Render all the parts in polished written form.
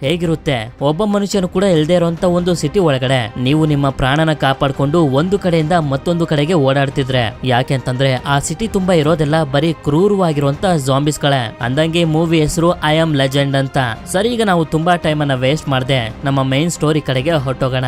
ಹೇಗಿರುತ್ತೆ? ಒಬ್ಬ ಮನುಷ್ಯನು ಕೂಡ ಇಲ್ದೇ ಇರುವಂತ ಒಂದು ಸಿಟಿ ಒಳಗಡೆ ನೀವು ನಿಮ್ಮ ಪ್ರಾಣನ ಕಾಪಾಡ್ಕೊಂಡು ಒಂದು ಕಡೆಯಿಂದ ಮತ್ತೊಂದು ಕಡೆಗೆ ಓಡಾಡ್ತಿದ್ರೆ. ಯಾಕೆಂತಂದ್ರೆ ಆ ಸಿಟಿ ತುಂಬಾ ಇರೋದೆಲ್ಲ ಬರೀ ಕ್ರೂರವಾಗಿರುವಂತ ಜಾಂಬಿಸ್ಗಳೇ. ಅಂದಂಗೆ ಮೂವಿ ಹೆಸರು ಐ ಆಮ್ ಲೆಜೆಂಡ್ ಅಂತ. ಸರಿ, ಈಗ ನಾವು ತುಂಬಾ ಟೈಮ್ ಅನ್ನ ವೇಸ್ಟ್ ಮಾಡದೆ ನಮ್ಮ ಮೈನ್ ಸ್ಟೋರಿ ಕಡೆಗೆ ಹೊರಟೋಗೋಣ.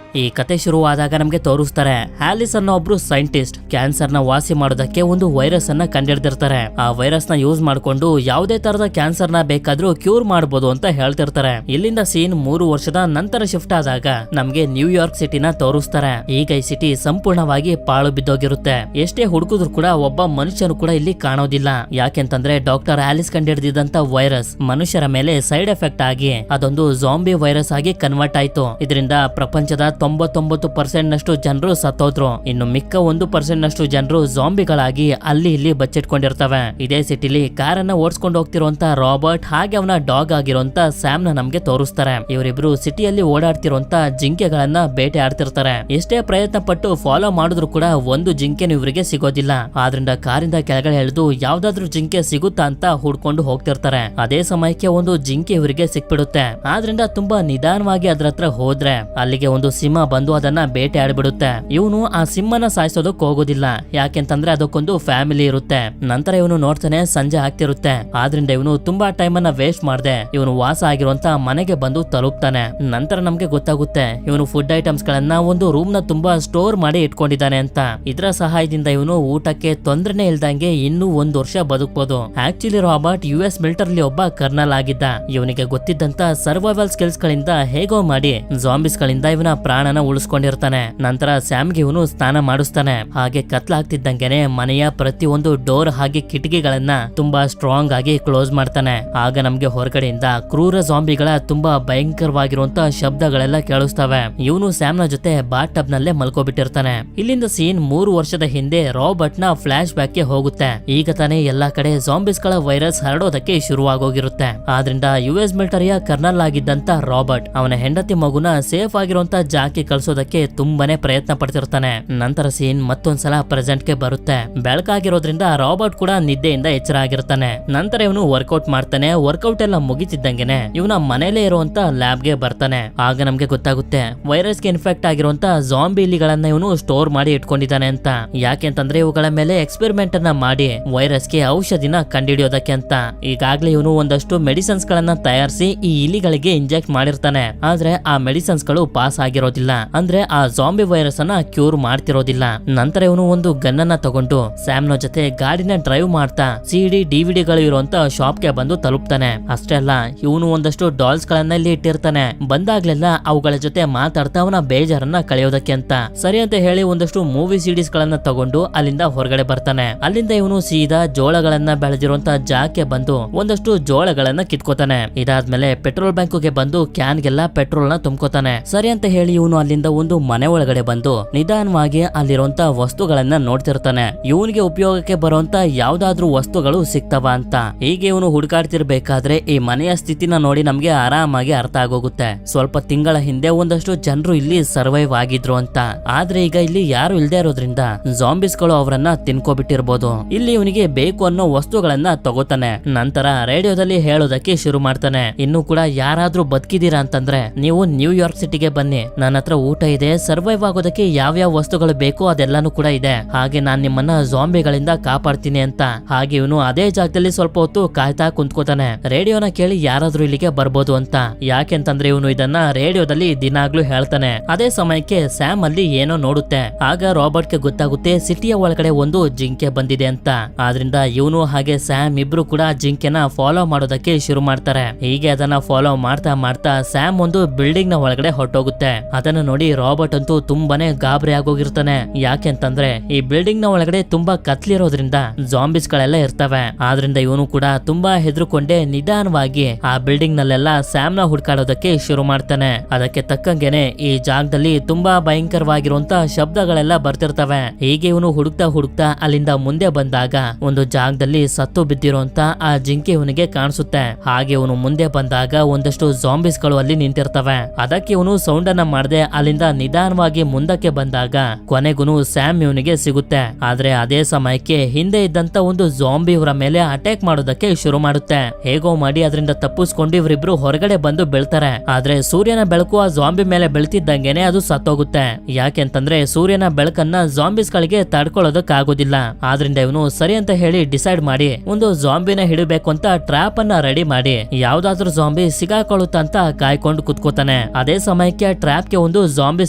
ಈ ಕತೆ ಶುರುವಾದಾಗ ನಮ್ಗೆ ತೋರಿಸ್ತಾರೆ ಹ್ಯಾಲಿಸ್ ಅನ್ನೋ ಒಬ್ರು ಸೈಂಟಿಸ್ಟ್ ಕ್ಯಾನ್ಸರ್ ನ ವಾಸಿ ಮಾಡೋದಕ್ಕೆ ಒಂದು ವೈರಸ್ ಅನ್ನ ಕಂಡಿಡ್ದಿರ್ತಾರೆ. ಆ ವೈರಸ್ ನ ಯೂಸ್ ಮಾಡ್ಕೊಂಡು ಯಾವುದೇ ತರದ ಕ್ಯಾನ್ಸರ್ ನ ಬೇಕಾದ್ರೂ ಕ್ಯೂರ್ ಮಾಡಬಹುದು ಅಂತ ಹೇಳ್ತಿರ್ತಾರೆ. ಇಲ್ಲಿಂದ ಸೀನ್ 3 ವರ್ಷದ ನಂತರ ಶಿಫ್ಟ್ ಆದಾಗ ನಮ್ಗೆ ನ್ಯೂಯಾರ್ಕ್ ಸಿಟಿನ ತೋರಿಸ್ತಾರೆ. ಈಗ ಈ ಸಿಟಿ ಸಂಪೂರ್ಣವಾಗಿ ಪಾಳು ಬಿದ್ದೋಗಿರುತ್ತೆ. ಎಷ್ಟೇ ಹುಡುಕಿದ್ರು ಕೂಡ ಒಬ್ಬ ಮನುಷ್ಯನು ಕೂಡ ಇಲ್ಲಿ ಕಾಣೋದಿಲ್ಲ. ಯಾಕೆಂತಂದ್ರೆ ಡಾಕ್ಟರ್ ಹ್ಯಾಲಿಸ್ ಕಂಡಿಡ್ದಿದ್ದಂತ ವೈರಸ್ ಮನುಷ್ಯರ ಮೇಲೆ ಸೈಡ್ ಎಫೆಕ್ಟ್ ಆಗಿ ಅದೊಂದು ಜಾಂಬಿ ವೈರಸ್ ಆಗಿ ಕನ್ವರ್ಟ್ ಆಯ್ತು. ಇದರಿಂದ ಪ್ರಪಂಚದ 99% ನಷ್ಟು ಜನರು ಸತ್ತೋದ್ರು. ಇನ್ನು ಮಿಕ್ಕ 1% ನಷ್ಟು ಜನರು ಜಾಂಬಿಗಳಾಗಿ ಅಲ್ಲಿ ಇಲ್ಲಿ ಬಚ್ಚಿಟ್ಕೊಂಡಿರ್ತವೆ. ಇದೇ ಸಿಟಿಲಿ ಕಾರನ್ನ ಓಡಿಸ್ಕೊಂಡು ಹೋಗ್ತಿರುವಂತ ರಾಬರ್ಟ್ ಹಾಗೆ ಅವನ ಡಾಗ್ ಆಗಿರುವಂತ ಸ್ಯಾಮ್ ನ ನಮ್ಗೆ ತೋರಿಸ್ತಾರೆ. ಇವರಿಬ್ರು ಸಿಟಿಯಲ್ಲಿ ಓಡಾಡ್ತಿರುವಂತ ಜಿಂಕೆಗಳನ್ನ ಬೇಟೆ ಆಡ್ತಿರ್ತಾರೆ. ಎಷ್ಟೇ ಪ್ರಯತ್ನ ಪಟ್ಟು ಫಾಲೋ ಮಾಡಿದ್ರು ಕೂಡ ಒಂದು ಜಿಂಕೆನು ಇವರಿಗೆ ಸಿಗೋದಿಲ್ಲ. ಆದ್ರಿಂದ ಕಾರಿಂದ ಕೆಳಗಡೆ ಎಳೆದು ಯಾವ್ದಾದ್ರು ಜಿಂಕೆ ಸಿಗುತ್ತಾ ಅಂತ ಹುಡ್ಕೊಂಡು ಹೋಗ್ತಿರ್ತಾರೆ. ಅದೇ ಸಮಯಕ್ಕೆ ಒಂದು ಜಿಂಕೆ ಇವರಿಗೆ ಸಿಕ್ಬಿಡುತ್ತೆ. ಆದ್ರಿಂದ ತುಂಬಾ ನಿಧಾನವಾಗಿ ಅದ್ರ ಹತ್ರ ಹೋದ್ರೆ ಅಲ್ಲಿಗೆ ಒಂದು ಸಿಂಹ ಬಂದು ಅದನ್ನ ಬೇಟೆ ಆಡ್ಬಿಡುತ್ತೆ. ಇವನು ಆ ಸಿಂಹನ ಸಾಯಿಸೋದಕ್ಕೆ ಹೋಗೋದಿಲ್ಲ. ಯಾಕೆಂತಂದ್ರೆ ಅದಕ್ಕೊಂದು ಫ್ಯಾಮಿಲಿ ಇರುತ್ತೆ. ನಂತರ ಇವನು ನೋಡ್ತಾನೆ ಸಂಜೆ ಆಗ್ತಿರುತ್ತೆ. ಆದ್ರಿಂದ ಇವನು ತುಂಬಾ ಟೈಮ್ ಅನ್ನ ವೇಸ್ಟ್ ಮಾಡದೆ ಇವನು ವಾಸ ಆಗಿರುವಂತ ಮನೆಗೆ ಬಂದು ತಲುಪ್ತಾನೆ. ನಂತರ ನಮ್ಗೆ ಗೊತ್ತಾಗುತ್ತೆ ಇವನು ಫುಡ್ ಐಟಮ್ಸ್ ಗಳನ್ನ ಒಂದು ರೂಮ್ ನ ತುಂಬಾ ಸ್ಟೋರ್ ಮಾಡಿ ಇಟ್ಕೊಂಡಿದ್ದಾನೆ ಅಂತ. ಇದರ ಸಹಾಯದಿಂದ ಇವನು ಊಟಕ್ಕೆ ತೊಂದ್ರೆನೆ ಇಲ್ದಂಗೆ ಇನ್ನೂ 1 ವರ್ಷ ಬದುಕಬಹುದು. ಆಕ್ಚುಲಿ ರಾಬರ್ಟ್ US ಮಿಲಿಟರಿ ಒಬ್ಬ ಕರ್ನಲ್ ಆಗಿದ್ದ. ಇವನಿಗೆ ಗೊತ್ತಿದ್ದಂತ ಸರ್ವೈವಲ್ ಸ್ಕಿಲ್ಸ್ ಗಳಿಂದ ಹೇಗೋ ಮಾಡಿ ಜಾಂಬಿಸ್ ಗಳಿಂದ ಇವನ ಪ್ರಾಣನ ಉಳಿಸ್ಕೊಂಡಿರ್ತಾನೆ. ನಂತರ ಸ್ಯಾಮ್ಗೆ ಇವನು ಸ್ನಾನ ಮಾಡಿಸ್ತಾನೆ. ಹಾಗೆ ಕತ್ಲಾಗ್ತಿದ್ದಂಗೆನೆ ಮನೆಯ ಪ್ರತಿಯೊಂದು ಡೋರ್ ಹಾಗೆ ಕಿಟಕಿಗಳನ್ನ ತುಂಬಾ ಸ್ಟ್ರಾಂಗ್ ಆಗಿ ಕ್ಲೋಸ್ ಮಾಡ್ತಾನೆ. ಆಗ ನಮ್ಗೆ ಹೊರಗಡೆಯಿಂದ ಕ್ರೂರ ಜಾಂಬಿಗಳ ತುಂಬಾ ಭಯಂಕರವಾಗಿರುವಂತ ಶಬ್ದಗಳೆಲ್ಲ ಕೇಳಿಸ್ತವೆ. ಇವನು ಸ್ಯಾಮ್ ನ ಜೊತೆ ಬಾತ್ ಟಬ್ ನಲ್ಲೇ ಮಲ್ಕೋಬಿಟ್ಟಿರ್ತಾನೆ. ಇಲ್ಲಿಂದ ಸೀನ್ 3 ವರ್ಷದ ಹಿಂದೆ ರಾಬರ್ಟ್ ನ ಫ್ಲಾಶ್ ಬ್ಯಾಕ್ ಗೆ ಹೋಗುತ್ತೆ. ಈಗ ತಾನೇ ಎಲ್ಲಾ ಕಡೆ ಜಾಂಬಿಸ್ ಗಳ ವೈರಸ್ ಹರಡೋದಕ್ಕೆ ಶುರುವಾಗೋಗಿರುತ್ತೆ. ಆದ್ರಿಂದ US ಮಿಲಿಟರಿಯ ಕರ್ನಲ್ ಆಗಿದ್ದಂತ ರಾಬರ್ಟ್ ಅವನ ಹೆಂಡತಿ ಮಗುನ ಸೇಫ್ ಆಗಿರುವಂತ ಜಾಕಿ ಕಳ್ಸೋದಕ್ಕೆ ತುಂಬಾನೇ ಪ್ರಯತ್ನ ಪಡ್ತಿರ್ತಾನೆ. ನಂತರ ಸೀನ್ ಮತ್ತೊಂದ್ಸಲ ಪ್ರೆಸೆಂಟ್ ಗೆ ಬರುತ್ತೆ. ಬೆಳಕಾಗಿರೋದ್ರಿಂದ ರಾಬರ್ಟ್ ಕೂಡ ನಿದ್ದೆಯಿಂದ ಎಚ್ಚರ ಆಗಿರ್ತಾನೆ. ನಂತರ ಇವನು ವರ್ಕೌಟ್ ಮಾಡ್ತಾನೆ. ವರ್ಕೌಟ್ ಎಲ್ಲ ಮುಗಿತಿದ್ದಂಗೆನೆ ಇವನ ಮನೇಲೆ ಇರುವಂತ ಲ್ಯಾಬ್ ಗೆ ಬರ್ತಾನೆ. ಆಗ ನಮ್ಗೆ ಗೊತ್ತಾಗುತ್ತೆ ವೈರಸ್ ಗೆ ಇನ್ಫೆಕ್ಟ್ ಆಗಿರುವಂತ ಜಾಂಬಿ ಇಲಿಗಳನ್ನ ಇವನು ಸ್ಟೋರ್ ಮಾಡಿ ಇಟ್ಕೊಂಡಿದ್ದಾನೆ ಅಂತ. ಯಾಕೆಂತಂದ್ರೆ ಇವುಗಳ ಮೇಲೆ ಎಕ್ಸ್ಪೆರಿಮೆಂಟ್ ಅನ್ನ ಮಾಡಿ ವೈರಸ್ ಗೆ ಔಷಧಿನ ಕಂಡುಹಿಡಿಯೋದಕ್ಕೆ ಅಂತ. ಈಗಾಗ್ಲೇ ಇವನು ಒಂದಷ್ಟು ಮೆಡಿಸಿನ್ಸ್ ಗಳನ್ನ ತಯಾರಿಸಿ ಈ ಇಲಿಗಳಿಗೆ ಇಂಜೆಕ್ಟ್ ಮಾಡಿರ್ತಾನೆ. ಆದ್ರೆ ಆ ಮೆಡಿಸಿನ್ಸ್ ಗಳು ಪಾಸ್ ಆಗಿರೋದಿಲ್ಲ. ಅಂದ್ರೆ ಆ ಜಾಂಬಿ ವೈರಸ್ ಅನ್ನ ಕ್ಯೂರ್ ಮಾಡ್ತಿರೋದಿಲ್ಲ. ನಂತರ ಇವನು ಒಂದು ಗನ್ ಅನ್ನ ತಗೊಂಡು ಸ್ಯಾಮ್ ನ ಜೊತೆ ಗಾಡಿನ ಡ್ರೈವ್ ಮಾಡ್ತಾ CD DVD ಗಳು ಇರುವಂತ ಶಾಪ್ ಗೆ ಬಂದು ತಲುಪ್ತಾನೆ. ಅಷ್ಟೇ ಅಲ್ಲ, ಇವನು ಒಂದಷ್ಟು ಡಾಲ್ಸ್ ಗಳನ್ನ ಇಲ್ಲಿ ಇಟ್ಟಿರ್ತಾನೆ. ಬಂದಾಗ್ಲೆಲ್ಲ ಅವುಗಳ ಜೊತೆ ಮಾತಾಡ್ತಾ ಅವನ ಬೇಜಾರನ್ನ ಕಳೆಯೋದಕ್ಕೆ ಅಂತ. ಸರಿ ಅಂತ ಹೇಳಿ ಒಂದಷ್ಟು ಮೂವಿ CDs ಗಳನ್ನ ತಗೊಂಡು ಅಲ್ಲಿಂದ ಹೊರಗಡೆ ಬರ್ತಾನೆ. ಅಲ್ಲಿಂದ ಇವನು ಸೀದಾ ಜೋಳಗಳನ್ನ ಬೆಳೆದಿರುವಂತ ಜಾಗಕ್ಕೆ ಬಂದು ಒಂದಷ್ಟು ಜೋಳಗಳನ್ನ ಕಿತ್ಕೋತಾನೆ. ಇದಾದ್ಮೇಲೆ ಪೆಟ್ರೋಲ್ ಬ್ಯಾಂಕ್ ಗೆ ಬಂದು ಕ್ಯಾನ್ ಗೆಲ್ಲ ಪೆಟ್ರೋಲ್ ನ ತುಂಬ್ಕೋತಾನೆ. ಸರಿ ಅಂತ ಹೇಳಿ ಇವನು ಅಲ್ಲಿಂದ ಒಂದು ಮನೆ ಒಳಗಡೆ ಬಂದು ನಿಧಾನವಾಗಿ ಅಲ್ಲಿರುವಂತ ವಸ್ತುಗಳನ್ನ ನೋಡ್ತಿರ್ತಾನೆ. ಇವನಿಗೆ ಉಪಯೋಗಕ್ಕೆ ಬರುವಂತ ಯಾವ್ದಾದ್ರು ವಸ್ತುಗಳು ಸಿಗ್ತವ ಅಂತ. ಹೀಗೆ ಇವನು ಹುಡುಕಾಡ್ತಿರ್ಬೇಕಾದ್ರೆ ಈ ಮನೆಯ ಸ್ಥಿತಿನ ನೋಡಿ ನಮ್ಗೆ ಆರಾಮಾಗಿ ಅರ್ಥ ಆಗೋಗುತ್ತೆ. ಸ್ವಲ್ಪ ತಿಂಗಳ ಹಿಂದೆ ಒಂದಷ್ಟು ಜನರು ಇಲ್ಲಿ ಸರ್ವೈವ್ ಆಗಿದ್ರು ಅಂತ. ಆದ್ರೆ ಈಗ ಇಲ್ಲಿ ಯಾರು ಇಲ್ದೇ ಇರೋದ್ರಿಂದ ಜಾಂಬಿಸ್ ಗಳು ಅವರನ್ನ ತಿನ್ಕೋಬಿಟ್ಟಿರ್ಬೋದು. ಇಲ್ಲಿ ಇವನಿಗೆ ಬೇಕು ಅನ್ನೋ ವಸ್ತುಗಳನ್ನ ತಗೋತಾನೆ. ನಂತರ ರೇಡಿಯೋದಲ್ಲಿ ಹೇಳೋದಕ್ಕೆ ಶುರು ಮಾಡ್ತಾನೆ. ಇನ್ನು ಕೂಡ ಯಾರಾದ್ರೂ ಬದುಕಿದೀರಾ ಅಂತಂದ್ರೆ ನೀವು ನ್ಯೂಯಾರ್ಕ್ ಸಿಟಿಗೆ ಬನ್ನಿ. ನನ್ನ ಹತ್ರ ಊಟ ಇದೆ, ಸರ್ವೈವ್ ಆಗೋದಕ್ಕೆ ಯಾವ್ಯಾವ ವಸ್ತುಗಳು ಬೇಕೋ ಅದೆಲ್ಲಾನು ಕೂಡ ಇದೆ. ಹಾಗೆ ನಾನ್ ನಿಮ್ಮನ್ನ ಜಾಂಬಿಗಳಿಂದ ಕಾಪಾಡ್ತೀನಿ ಅಂತ. ಹಾಗೆ ಇವನು ಅದೇ ಜಾಗದಲ್ಲಿ ಸ್ವಲ್ಪ ಹೊತ್ತು ಕಾಯ್ತಾ ಕುಂತ್ಕೋತಾನೆ. ರೇಡಿಯೋನ ಕೇಳಿ ಯಾರಾದ್ರೂ ಇಲ್ಲಿಗೆ ಬರ್ಬೋದು ಅಂತ. ಯಾಕೆಂತಂದ್ರೆ ಇವನು ಇದನ್ನ ರೇಡಿಯೋದಲ್ಲಿ ದಿನಾಗ್ಲೂ ಹೇಳ್ತಾನೆ. ಅದೇ ಸಮಯಕ್ಕೆ ಸ್ಯಾಮ್ ಅಲ್ಲಿ ಏನೋ ನೋಡುತ್ತೆ. ಆಗ ರಾಬರ್ಟ್ ಗೆ ಗೊತ್ತಾಗುತ್ತೆ ಸಿಟಿಯ ಒಳಗಡೆ ಒಂದು ಜಿಂಕೆ ಬಂದಿದೆ ಅಂತ. ಆದ್ರಿಂದ ಇವನು ಹಾಗೆ ಸ್ಯಾಮ್ ಇಬ್ರು ಕೂಡ ಜಿಂಕೆನ ಫಾಲೋ ಮಾಡೋದಕ್ಕೆ ಶುರು ಮಾಡ್ತಾರೆ. ಹೀಗೆ ಅದನ್ನ ಫಾಲೋ ಮಾಡ್ತಾ ಮಾಡ್ತಾ ಸ್ಯಾಮ್ ಒಂದು ಬಿಲ್ಡಿಂಗ್ ನ ಒಳಗಡೆ ಹೊರಟೋಗುತ್ತೆ. ಅದನ್ನ ನೋಡಿ ರಾಬರ್ಟ್ ಅಂತೂ ತುಂಬಾನೇ ಗಾಬರಿ ಆಗೋಗಿರ್ತಾನೆ. ಯಾಕೆಂತಂದ್ರೆ ಈ ಬಿಲ್ಡಿಂಗ್ ನ ಒಳಗಡೆ ತುಂಬಾ ಕತ್ಲಿರೋದ್ರಿಂದ ಜಾಂಬಿಸ್ ಗಳೆಲ್ಲ ಇರ್ತವೆ. ಆದ್ರಿಂದ ಇವನು ಕೂಡ ತುಂಬಾ ಹೆದರ್ಕೊಂಡೆ ನಿಧಾನವಾಗಿ ಆ ಬಿಲ್ಡಿಂಗ್ ನಲ್ಲೆಲ್ಲ ಸ್ಯಾಮ್ ನ ಹುಡ್ಕಾಡೋದಕ್ಕೆ ಶುರು ಮಾಡ್ತಾನೆ. ಅದಕ್ಕೆ ತಕ್ಕಂಗೆನೆ ಈ ಜಾಗದಲ್ಲಿ ತುಂಬಾ ಭಯಂಕರವಾಗಿರುವಂತ ಶಬ್ದಗಳೆಲ್ಲ ಬರ್ತಿರ್ತವೆ. ಹೀಗೆ ಇವನು ಹುಡುಕ್ತಾ ಅಲ್ಲಿಂದ ಮುಂದೆ ಬಂದಾಗ ಒಂದು ಜಾಗದಲ್ಲಿ ಸತ್ತು ಬಿದ್ದಿರುವಂತ ಆ ಜಿಂಕೆ ಇವನಿಗೆ ಕಾಣಿಸುತ್ತೆ. ಹಾಗೆ ಇವನು ಮುಂದೆ ಬಂದಾಗ ಒಂದಷ್ಟು ಜಾಂಬಿಸ್ ಗಳು ಅಲ್ಲಿ ನಿಂತಿರ್ತವೆ. ಅದಕ್ಕೆ ಇವನು ಸೌಂಡ್ ಅನ್ನ ಮಾಡದೆ ಮಾಡದೆ ಅಲ್ಲಿಂದ ನಿಧಾನವಾಗಿ ಮುಂದಕ್ಕೆ ಬಂದಾಗ ಕೊನೆಗೂ ಸ್ಯಾಮ್ ಇವನಿಗೆ ಸಿಗುತ್ತೆ. ಆದ್ರೆ ಅದೇ ಸಮಯಕ್ಕೆ ಹಿಂದೆ ಇದ್ದಂತ ಒಂದು ಜಾಂಬಿ ಇವರ ಮೇಲೆ ಅಟ್ಯಾಕ್ ಮಾಡೋದಕ್ಕೆ ಶುರು ಮಾಡುತ್ತೆ. ಹೇಗೋ ಮಾಡಿ ಅದರಿಂದ ತಪ್ಪಿಸ್ಕೊಂಡು ಇವರಿಬ್ರು ಹೊರಗಡೆ ಬಂದು ಬೀಳ್ತಾರೆ. ಆದ್ರೆ ಸೂರ್ಯನ ಬೆಳಕು ಆ ಜಾಂಬಿ ಮೇಲೆ ಬೀಳ್ತಿದ್ದಂಗೆನೆ ಅದು ಸತ್ತೋಗುತ್ತೆ. ಯಾಕೆಂತಂದ್ರೆ ಸೂರ್ಯನ ಬೆಳಕನ್ನ ಜಾಂಬಿಸ್ ಗಳಿಗೆ ತಡ್ಕೊಳ್ಳೋದಕ್ ಆಗೋದಿಲ್ಲ. ಆದ್ರಿಂದ ಇವನು ಸರಿ ಅಂತ ಹೇಳಿ ಡಿಸೈಡ್ ಮಾಡಿ ಒಂದು ಜಾಂಬಿನ ಹಿಡಿಬೇಕು ಅಂತ ಟ್ರ್ಯಾಪ್ ಅನ್ನ ರೆಡಿ ಮಾಡಿ ಯಾವ್ದಾದ್ರು ಜಾಂಬಿ ಸಿಗಾಕೊಳ್ಳುತ್ತ ಅಂತ ಕಾಯ್ಕೊಂಡು ಕುತ್ಕೋತಾನೆ. ಅದೇ ಸಮಯಕ್ಕೆ ಟ್ರ್ಯಾಪ್ ಗೆ ಒಂದು ಜಾಂಬಿ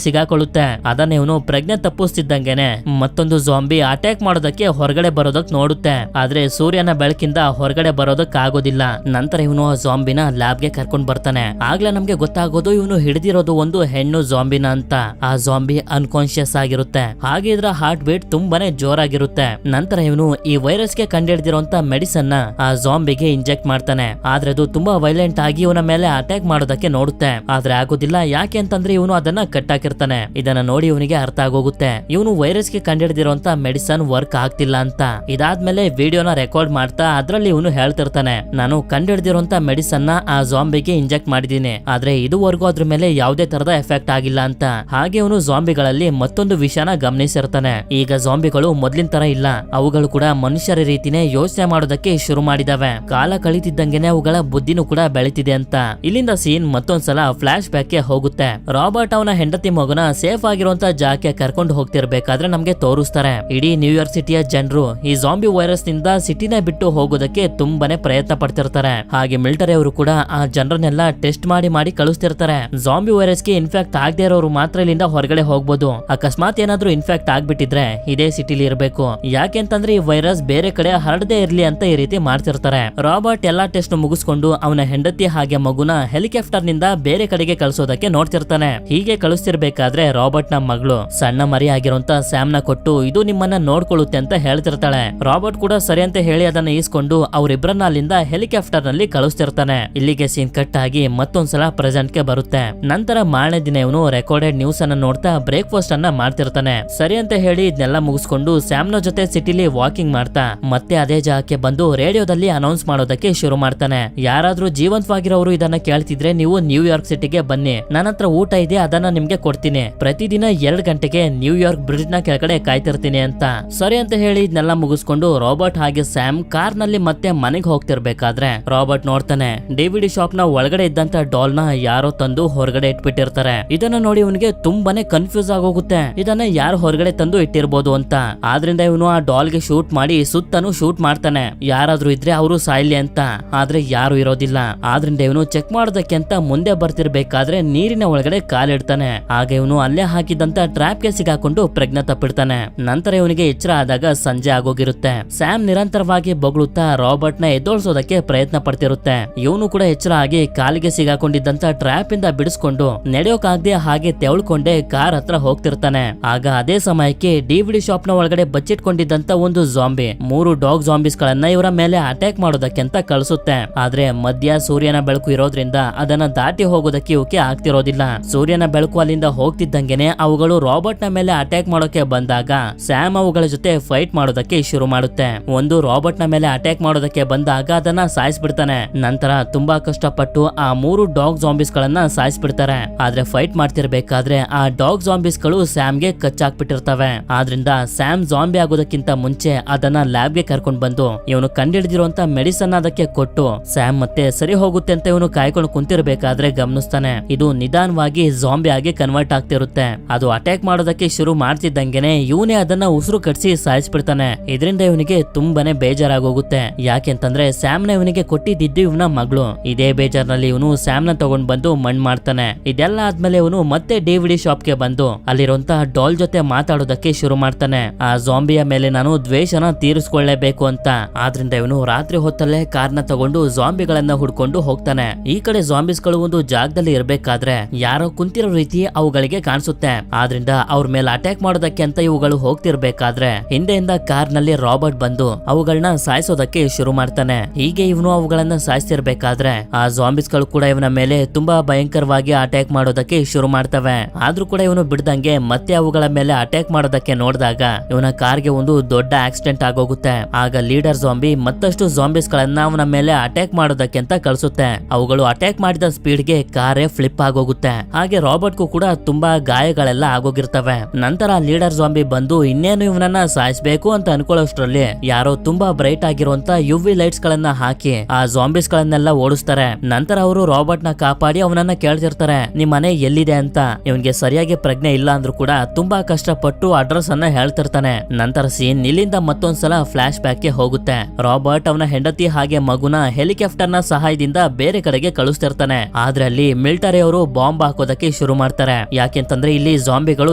ಸಿಗಾಕೊಳ್ಳುತ್ತೆ. ಅದನ್ನ ಇವನು ಪ್ರಜ್ಞೆ ತಪ್ಪಿಸ್ತಿದ್ದಂಗೆನೆ ಮತ್ತೊಂದು ಜಾಂಬಿ ಅಟ್ಯಾಕ್ ಮಾಡೋದಕ್ಕೆ ಹೊರಗಡೆ ಬರೋದಕ್ ನೋಡುತ್ತೆ. ಆದ್ರೆ ಸೂರ್ಯನ ಬೆಳಕಿಂದ ಹೊರಗಡೆ ಬರೋದಕ್ ಆಗೋದಿಲ್ಲ. ನಂತರ ಇವನು ಆ ಜಾಂಬಿನ ಲ್ಯಾಬ್ ಗೆ ಕರ್ಕೊಂಡ್ ಬರ್ತಾನೆ. ಆಗ್ಲೇ ನಮ್ಗೆ ಗೊತ್ತಾಗೋದು ಇವನು ಹಿಡಿದಿರೋದು ಒಂದು ಹೆಣ್ಣು ಜಾಂಬಿನ ಅಂತ. ಆ ಜಾಂಬಿ ಅನ್ಕಾನ್ಶಿಯಸ್ ಆಗಿರುತ್ತೆ. ಹಾಗೆ ಇದ್ರ ಹಾರ್ಟ್ ಬೀಟ್ ತುಂಬಾನೇ ಜೋರಾಗಿರುತ್ತೆ. ನಂತರ ಇವನು ಈ ವೈರಸ್ ಗೆ ಕಂಡಿಡಿದಿರುವಂತ ಮೆಡಿಸನ್ ನ ಆ ಜಾಂಬಿಗೆ ಇಂಜೆಕ್ಟ್ ಮಾಡ್ತಾನೆ. ಆದ್ರೆ ಅದು ತುಂಬಾ ವೈಲೆಂಟ್ ಆಗಿ ಇವನ ಮೇಲೆ ಅಟ್ಯಾಕ್ ಮಾಡೋದಕ್ಕೆ ನೋಡುತ್ತೆ. ಆದ್ರೆ ಆಗೋದಿಲ್ಲ. ಯಾಕೆ ಅಂತಂದ್ರೆ ಇವನು ಅದನ್ನ ಕಟ್ಟಾಕಿರ್ತಾನೆ. ಇದನ್ನ ನೋಡಿ ಇವನಿಗೆ ಅರ್ಥ ಆಗೋಗುತ್ತೆ ಇವನು ವೈರಸ್ ಗೆ ಕಂಡಿಡಿದಿರುವಂತ ಮೆಡಿಸನ್ ವರ್ಕ್ ಆಗ್ತಿಲ್ಲ ಅಂತ. ಇದಾದ್ಮೇಲೆ ವಿಡಿಯೋನ ರೆಕಾರ್ಡ್ ಮಾಡ್ತಾ ಅದ್ರಲ್ಲಿ ಇವನು ಹೇಳ್ತಿರ್ತಾನೆ, ನಾನು ಕಂಡಿಡಿದಿರುವಂತ ಮೆಡಿಸನ್ ನ ಆ ಜಾಂಬಿಗೆ ಇಂಜೆಕ್ಟ್ ಮಾಡಿದೀನಿ. ಆದ್ರೆ ಇದುವರೆಗೂ ಅದ್ರ ಮೇಲೆ ಯಾವುದೇ ತರದ ಎಫೆಕ್ಟ್ ಆಗಿಲ್ಲ ಅಂತ. ಹಾಗೆ ಇವನು ಜಾಂಬಿಗಳಲ್ಲಿ ಮತ್ತೊಂದು ವಿಷಯನ ಗಮನಿಸಿರ್ತಾನೆ. ಈಗ ಜಾಂಬಿಗಳು ಮೊದ್ಲಿನ ತರ ಇಲ್ಲ. ಅವುಗಳು ಕೂಡ ಮನುಷ್ಯರ ರೀತಿನೇ ಯೋಚನೆ ಮಾಡೋದಕ್ಕೆ ಶುರು ಮಾಡಿದಾವೆ. ಕಾಲ ಕಳೀತಿದ್ದಂಗೆನೆ ಅವುಗಳ ಬುದ್ಧಿನೂ ಕೂಡ ಬೆಳಿತಿದೆ ಅಂತ. ಇಲ್ಲಿಂದ ಸೀನ್ ಮತ್ತೊಂದ್ಸಲ ಫ್ಲಾಶ್ ಬ್ಯಾಕ್ ಗೆ ಹೋಗುತ್ತೆ. ರಾಬರ್ಟ್ ಅವನ ಹೆಂಡತಿ ಮಗನ ಸೇಫ್ ಆಗಿರುವಂತ ಜಾಗಕ್ಕೆ ಕರ್ಕೊಂಡು ಹೋಗ್ತಿರ್ಬೇಕಾದ್ರೆ ನಮ್ಗೆ ತೋರಿಸ್ತಾರೆ ಇಡೀ ನ್ಯೂಯಾರ್ಕ್ ಸಿಟಿಯ ಜನರು ಈ ಜಾಂಬಿ ವೈರಸ್ ನಿಂದ ಸಿಟಿನ ಬಿಟ್ಟು ಹೋಗೋದಕ್ಕೆ ತುಂಬಾನೇ ಪ್ರಯತ್ನ ಪಡ್ತಿರ್ತಾರೆ. ಹಾಗೆ ಮಿಲಿಟರಿ ಅವರು ಕೂಡ ಆ ಜನರನ್ನೆಲ್ಲ ಟೆಸ್ಟ್ ಮಾಡಿ ಕಳಿಸ್ತಿರ್ತಾರೆ. ಜಾಂಬಿ ವೈರಸ್ ಗೆ ಇನ್ಫೆಕ್ಟ್ ಆಗದೆ ಇರೋರು ಮಾತ್ರ ಇಲ್ಲಿಂದ ಹೊರಗಡೆ ಹೋಗ್ಬೋದು. ಅಕಸ್ಮಾತ್ ಏನಾದ್ರೂ ಇನ್ಫೆಕ್ಟ್ ಆಗ್ಬಿಟ್ಟಿದ್ರೆ ಇದೇ ಸಿಟಿಲಿ ಇರಬೇಕು. ಯಾಕೆಂತಂದ್ರೆ ಈ ವೈರಸ್ ಬೇರೆ ಕಡೆ ಹರಡದೆ ಇರ್ಲಿ ಅಂತ ಈ ರೀತಿ ಮಾಡ್ತಿರ್ತಾರೆ. ರಾಬರ್ಟ್ ಎಲ್ಲಾ ಟೆಸ್ಟ್ ಮುಗಿಸ್ಕೊಂಡು ಅವನ ಹೆಂಡತಿ ಹಾಗೆ ಮಗುನ ಹೆಲಿಕಾಪ್ಟರ್ ನಿಂದ ಬೇರೆ ಕಡೆಗೆ ಕಳಿಸೋದಕ್ಕೆ ನೋಡ್ತಿರ್ತಾನೆ. ಹೀಗೆ ಕಳಿಸ್ತಿರ್ಬೇಕಾದ್ರೆ ರಾಬರ್ಟ್ ನ ಮಗಳು ಸಣ್ಣ ಮರಿ ಆಗಿರುವಂತ ಸ್ಯಾಮ್ ನ ಕೊಟ್ಟು ಇದು ನಿಮ್ಮನ್ನ ನೋಡ್ಕೊಳ್ಳುತ್ತೆ ಅಂತ ಹೇಳ್ತಿರ್ತಾಳೆ. ರಾಬರ್ಟ್ ಕೂಡ ಸರಿ ಅಂತ ಹೇಳಿ ಅದನ್ನ ಈಸ್ಕೊಂಡು ಅವರಿಬ್ಬರನ್ನ ಅಲ್ಲಿಂದ ಹೆಲಿಕಾಪ್ಟರ್ ನಲ್ಲಿ ಕಳಿಸ್ತಿರ್ತಾನೆ. ಇಲ್ಲಿಗೆ ಸೀನ್ ಕಟ್ ಆಗಿ ಮತ್ತೊಂದ್ಸಲ ಪ್ರೆಸೆಂಟ್ ಗೆ ಬರುತ್ತೆ. ನಂತರ ಮಾರನೇ ದಿನ ಇವನು ರೆಕಾರ್ಡೆಡ್ ನ್ಯೂಸ್ ಅನ್ನ ನೋಡ್ತಾ ಬ್ರೇಕ್ಫಾಸ್ಟ್ ಅನ್ನ ಮಾಡ್ತಿರ್ತಾನೆ. ಸರಿ ಅಂತ ಹೇಳಿ ಇದನ್ನೆಲ್ಲ ಮುಗಿಸ್ಕೊಂಡು ಸ್ಯಾಮ್ ನ ಜೊತೆ ಸಿಟಿಲಿ ವಾಕಿಂಗ್ ಮಾಡ್ತಾ ಮತ್ತೆ ಅದೇ ಜಾಗಕ್ಕೆ ಬಂದು ರೇಡಿಯೋದಲ್ಲಿ ಅನೌನ್ಸ್ ಮಾಡೋದಕ್ಕೆ ಶುರು ಮಾಡ್ತಾನೆ. ಯಾರಾದ್ರೂ ಜೀವಂತವಾಗಿರೋರು ಇದನ್ನ ಕೇಳ್ತಿದ್ರೆ ನೀವು ನ್ಯೂಯಾರ್ಕ್ ಸಿಟಿಗೆ ಬನ್ನಿ, ನನ್ನ ಹತ್ರ ಊಟ ಇದೆ, ಅದನ್ನ ನಿಮ್ಗೆ ಕೊಡ್ತೀನಿ. ಪ್ರತಿದಿನ 2 ಗಂಟೆಗೆ ನ್ಯೂಯಾರ್ಕ್ ಬ್ರಿಡ್ಜ್ ನ ಕೆಳಗಡೆ ಕಾಯ್ತಿರ್ತೀನಿ ಅಂತ. ಸರಿ ಅಂತ ಹೇಳಿ ಇದನ್ನೆಲ್ಲ ಮುಗಿಸ್ಕೊಂಡು ರಾಬರ್ಟ್ ಹಾಗೆ ಸ್ಯಾಮ್ ಕಾರ್ ನಲ್ಲಿ ಮತ್ತೆ ಮನೆಗೆ ಹೋಗ್ತಿರ್ಬೇಕಾದ್ರೆ ರಾಬರ್ಟ್ ನೋಡ್ತಾನೆ ಡಿವಿಡಿ ಶಾಪ್ ನ ಒಳಗಡೆ ಇದ್ದಂತ ಡಾಲ್ ನ ಯಾರೋ ತಂದು ಹೊರಗಡೆ ಇಟ್ಬಿಟ್ಟಿರ್ತಾರೆ. ಇದನ್ನ ನೋಡಿ ಇವನಿಗೆ ತುಂಬಾನೇ ಕನ್ಫ್ಯೂಸ್ ಆಗೋಗುತ್ತೆ. ಇದನ್ನ ಯಾರು ಹೊರಗಡೆ ತಂದು ಇಟ್ಟಿರ್ಬೋದು ಅಂತ. ಆದ್ರಿಂದ ಇವನು ಆ ಡಾಲ್ ಗೆ ಶೂಟ್ ಮಾಡಿ ಸುತ್ತನೂ ಶೂಟ್ ಮಾಡ್ತಾನೆ, ಯಾರಾದ್ರೂ ಇದ್ರೆ ಅವರು ಸಾಯ್ಲಿ ಅಂತ. ಆದ್ರೆ ಯಾರು ಇರೋದಿಲ್ಲ. ಆದ್ರಿಂದ ಇವನು ಚೆಕ್ ಮಾಡೋದಕ್ಕೆ ಅಂತ ಮುಂದೆ ಬರ್ತಿರ್ಬೇಕಾದ್ರೆ ನೀರಿನ ಒಳಗಡೆ ಕಾಲಿಡ್ತಾನೆ. ಆಗ ಇವನು ಅಲ್ಲೇ ಹಾಕಿದಂತ ಟ್ರ್ಯಾಪ್ ಗೆ ಸಿಗಾಕೊಂಡು ಪ್ರಜ್ಞೆ ತಪ್ಪಿಡ್ತಾನೆ. ನಂತರ ಇವನಿಗೆ ಎಚ್ಚರ ಆದಾಗ ಸಂಜೆ ಆಗೋಗಿರುತ್ತೆ. ಸ್ಯಾಮ್ ನಿರಂತರವಾಗಿ ಬೊಗಳುತ್ತಾ ರಾಬರ್ಟ್ ನ ಎದ್ದೋಳ್ಸೋದಕ್ಕೆ ಪ್ರಯತ್ನ ಪಡ್ತಿರುತ್ತೆ. ಇವನು ಕೂಡ ಎಚ್ಚರ ಆಗಿ ಕಾಲಿಗೆ ಸಿಗಾಕೊಂಡಿದ್ದಂತ ಟ್ರ್ಯಾಪ್ ಇಂದ ಬಿಡಿಸ್ಕೊಂಡು ನಡೆಯೋಕಾಗದೆ ಹಾಗೆ ತೆವಳ್ಕೊಂಡೆ ಕಾರ್ ಹತ್ರ ಹೋಗ್ತಿರ್ತಾನೆ. ಆಗ ಅದೇ ಸಮಯಕ್ಕೆ ಡಿವಿಡಿ ಶಾಪ್ ನ ಒಳಗಡೆ ಬಚ್ಚಿಟ್ಕೊಂಡಿದ್ದಂತ ಒಂದು ಜಾಂಬಿ 3 ಡಾಗ್ ಜಾಂಬಿಸ್ ಗಳನ್ನ ಇವರ ಮೇಲೆ ಅಟ್ಯಾಕ್ ಮಾಡೋದಕ್ಕೆ ಅಂತ ಕಳಿಸುತ್ತೆ. ಆದ್ರೆ ಮಧ್ಯ ಸೂರ್ಯನ ಬೆಳಕು ಇರೋದ್ರಿಂದ ಅದನ್ನ ದಾಟಿ ಹೋಗೋದಕ್ಕೆ ಇವಕ್ಕೆ ಆಗ್ತಿರೋದಿಲ್ಲ. ಸೂರ್ಯನ ಬೆಳಕು ಅಲ್ಲಿಂದ ಹೋಗ್ತಿದ್ದಂಗೆನೆ ಅವುಗಳು ರಾಬರ್ಟ್ ನ ಮೇಲೆ ಅಟ್ಯಾಕ್ ಮಾಡೋಕೆ ಬಂದಾಗ ಸ್ಯಾಮ್ ಅವುಗಳ ಜೊತೆ ಫೈಟ್ ಮಾಡೋದಕ್ಕೆ ಶುರು ಮಾಡುತ್ತೆ. ಒಂದು ರಾಬರ್ಟ್ ನ ಮೇಲೆ ಅಟ್ಯಾಕ್ ಮಾಡೋದಕ್ಕೆ ಬಂದಾಗ ಅದನ್ನ ಸಾಯಿಸ್ಬಿಡ್ತಾನೆ. ನಂತರ ತುಂಬಾ ಕಷ್ಟಪಟ್ಟು ಆ 3 ಡಾಗ್ ಜಾಂಬಿಸ್ ಗಳನ್ನ ಸಾಯಿಸ್ಬಿಡ್ತಾರೆ. ಆದ್ರೆ ಫೈಟ್ ಮಾಡ್ತಿರ್ಬೇಕಾದ್ರೆ ಆ ಡಾಗ್ ಜಾಂಬಿಸ್ ಗಳು ಸ್ಯಾಮ್ ಗೆ ಕಚ್ಚಾಕ್ಬಿಟ್ಟಿರ್ತವೆ. ಆದ್ರಿಂದ ಸ್ಯಾಮ್ ಜಾಂಬಿ ಆಗೋದಕ್ಕಿಂತ ಮುಂಚೆ ಅದನ್ನ ಲ್ಯಾಬ್ ಗೆ ಕರ್ಕೊಂಡ್ ಬಂದು ಇವನು ಕಂಡಿಡಿದಿರುವಂತ ಮೆಡಿಸನ್ ಅದಕ್ಕೆ ಕೊಟ್ಟು ಸ್ಯಾಮ್ ಮತ್ತೆ ಸರಿ ಹೋಗುತ್ತೆ ಅಂತ ಇವನು ಕಾಯ್ಕೊಂಡು ಕುಂತಿರ್ಬೇಕಾದ್ರೆ ಗಮನಿಸ್ತಾನೆ ಇದು ನಿಧಾನವಾಗಿ ಜಾಂಬಿ ಆಗಿ ಕನ್ವರ್ಟ್ ಆಗ್ತಿರುತ್ತೆ. ಅದು ಅಟ್ಯಾಕ್ ಮಾಡೋದಕ್ಕೆ ಶುರು ಮಾಡ್ತಿದ್ದಂಗೆನೆ ಇವನೇ ಅದನ್ನ ಉಸಿರು ಕಟ್ಸಿ ಸಾಯಿಸ್ಬಿಡ್ತಾನೆ. ಇದರಿಂದ ಇವನಿಗೆ ತುಂಬಾನೇ ಬೇಜಾರಾಗೋಗುತ್ತೆ. ಯಾಕೆಂತಂದ್ರೆ ಸ್ಯಾಮ್ ನ ಇವನಿಗೆ ಕೊಟ್ಟಿದ್ದು ಇವನ ಮಗಳು. ಇದೇ ಬೇಜಾರ್ನಲ್ಲಿ ಇವನು ಸ್ಯಾಮ್ ನ ತಗೊಂಡ್ ಬಂದು ಮಣ್ಣು ಮಾಡ್ತಾನೆ. ಇದೆಲ್ಲ ಆದ್ಮೇಲೆ ಇವನು ಮತ್ತೆ ಡಿವಿಡಿ ಶಾಪ್ ಗೆ ಬಂದು ಅಲ್ಲಿರುವಂತಹ ಡಾಲ್ ಜೊತೆ ಮಾತಾಡೋದಕ್ಕೆ ಶುರು ಮಾಡ್ತಾನೆ. ಆ ಜಾಂಬಿಯ ಮೇಲೆ ನಾನು ದ್ವೇಷನ ತೀರಿಸ್ಕೊಳ್ಳೇಬೇಕು ಅಂತ. ಆದ್ರಿಂದ ಇವನು ರಾತ್ರಿ ಹೊತ್ತಲ್ಲೇ ಕಾರ್ನ ತಗೊಂಡು ಜಾಂಬಿಗಳನ್ನ ಹುಡ್ಕೊಂಡು ಹೋಗ್ತಾನೆ. ಈ ಕಡೆ ಜಾಂಬಿಸ್ ಗಳು ಒಂದು ಜಾಗದಲ್ಲಿ ಇರ್ಬೇಕಾದ್ರೆ ಯಾರೋ ಕುಂತಿರೋ ರೀತಿ ಅವುಗಳಿಗೆ ಕಾಣಿಸುತ್ತೆ. ಆದ್ರಿಂದ ಅವ್ರ ಮೇಲೆ ಅಟ್ಯಾಕ್ ಮಾಡೋದಕ್ಕೆ ಅಂತ ಇವುಗಳು ಹೋಗ್ತಿರ್ಬೇಕಾದ್ರೆ ಹಿಂದೆಯಿಂದ ಕಾರ್ ನಲ್ಲಿ ರಾಬರ್ಟ್ ಬಂದು ಅವುಗಳನ್ನ ಸಾಯಿಸೋದಕ್ಕೆ ಶುರು ಮಾಡ್ತಾನೆ. ಹೀಗೆ ಇವನು ಅವುಗಳನ್ನ ಸಾಯಿಸ್ತಿರ್ಬೇಕಾದ್ರೆ ಆ ಜಾಂಬಿಸ್ ಗಳು ಕೂಡ ಇವನ ಮೇಲೆ ತುಂಬಾ ಭಯಂಕರವಾಗಿ ಅಟ್ಯಾಕ್ ಮಾಡೋದಕ್ಕೆ ಶುರು ಮಾಡ್ತವೆ. ಆದ್ರೂ ಕೂಡ ಇವನು ಬಿಡ್ದಂಗೆ ಮತ್ತೆ ಅವುಗಳ ಮೇಲೆ ಅಟ್ಯಾಕ್ ಮಾಡೋದಕ್ಕೆ ನೋಡಿದಾಗ ಇವನ ಕಾರ್ಗೆ ಒಂದು ದೊಡ್ಡ ಆಕ್ಸಿಡೆಂಟ್ ಆಗೋಗುತ್ತೆ. ಆಗ ಲೀಡರ್ ಜಾಂಬಿ ಮತ್ತಷ್ಟು ಜಾಂಬಿಸ್ ಗಳನ್ನ ಅವನ ಮೇಲೆ ಅಟ್ಯಾಕ್ ಮಾಡೋದಕ್ಕೆ ಅಂತ ಕಳಿಸುತ್ತೆ. ಅವುಗಳು ಅಟ್ಯಾಕ್ ಮಾಡಿದ ಸ್ಪೀಡ್ ಗೆ ಕಾರೇ ಫ್ಲಿಪ್ ಆಗೋಗುತ್ತೆ. ಹಾಗೆ ರಾಬರ್ಟ್ ರಾಬರ್ಟ್ಗೂ ಕೂಡ ತುಂಬಾ ಗಾಯಗಳೆಲ್ಲ ಆಗೋಗಿರ್ತವೆ. ನಂತರ ಲೀಡರ್ ಜಾಂಬಿ ಬಂದು ಇನ್ನೇನು ಇವನನ್ನ ಸಾಯಿಸ್ಬೇಕು ಅಂತ ಅನ್ಕೊಳ್ಳೋಷ್ಟ್ರಲ್ಲಿ ಯಾರೋ ತುಂಬಾ ಬ್ರೈಟ್ ಆಗಿರುವಂತ ಯುವಿ ಲೈಟ್ಸ್ ಗಳನ್ನ ಹಾಕಿ ಆ ಜಾಂಬಿಸ್ ಗಳನ್ನೆಲ್ಲ ಓಡಿಸ್ತಾರೆ. ನಂತರ ಅವರು ರಾಬರ್ಟ್ ನ ಕಾಪಾಡಿ ಅವನನ್ನ ಕೇಳ್ತಿರ್ತಾರೆ, ನಿಮ್ ಮನೆ ಎಲ್ಲಿದೆ ಅಂತ. ಇವನ್ಗೆ ಸರಿಯಾಗಿ ಪ್ರಜ್ಞೆ ಇಲ್ಲ ಅಂದ್ರೂ ಕೂಡ ತುಂಬಾ ಕಷ್ಟಪಟ್ಟು ಅಡ್ರೆಸ್ ಅನ್ನ ಹೇಳ್ತಿರ್ತಾನೆ. ನಂತರ ಸೀನ್ ಇಲ್ಲಿಂದ ಮತ್ತೊಂದ್ಸಲ ಫ್ಲಾಶ್ ಬ್ಯಾಕ್ ಗೆ ಹೋಗುತ್ತೆ. ರಾಬರ್ಟ್ ಅವನ ಹೆಂಡತಿ ಹಾಗೆ ಮಗುನ ಹೆಲಿಕಾಪ್ಟರ್ ನ ಸಹಾಯದಿಂದ ಬೇರೆ ಕಡೆಗೆ ಕಳಿಸ್ತಿರ್ತಾನೆ. ಆದ್ರೆ ಅಲ್ಲಿ ಮಿಲಿಟರಿ ಅವರು ಬಾಂಬ್ ಹಾಕೋದಕ್ಕೆ ಶುರು ಮಾಡ್ತಾರೆ. ಯಾಕೆಂತಂದ್ರೆ ಇಲ್ಲಿ ಜಾಂಬಿಗಳು